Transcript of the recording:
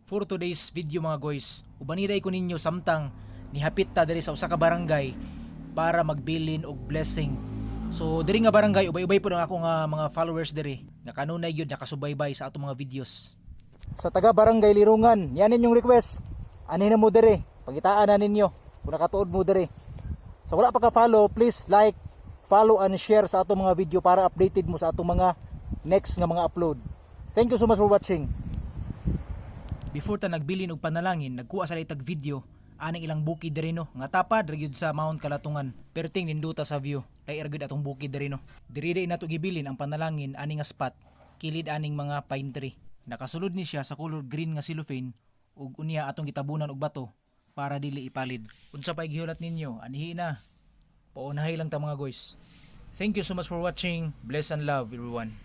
For today's video mga guys, ubaniray ko ninyo samtang nihapit ta diri sa usa ka barangay para magbilin og blessing. So diri nga barangay ubay-ubay po ng ako nga mga followers diri nga kanunay gyud nakasubaybay sa atong mga videos. Sa taga barangay Lirungan, yan inyong request. Ani na mo diri, pagitaan na ninyo kung nakatuod mo diri. So wala pa ka follow, please like, follow and share sa atong mga video para updated mo sa atong mga next nga mga upload. Thank you so much for watching. Before ta nagbilin og panalangin, nagkuha sa litag video aning ilang bukid diri no nga tapad ra gyud sa Mount Kalatungan. Perting ninduta sa view. Ay ra gyud atong bukid diri no. Diri nato gibilin ang panalangin aning nga spot kilid aning mga pine tree. Nakasulod ni siya sa color green nga cellophane ug unya atong gitabunan og bato para dili ipalid. Unsa pa gihulat ninyo? Anhi na. Paunahay lang ta mga guys. Thank you so much for watching. Bless and love everyone.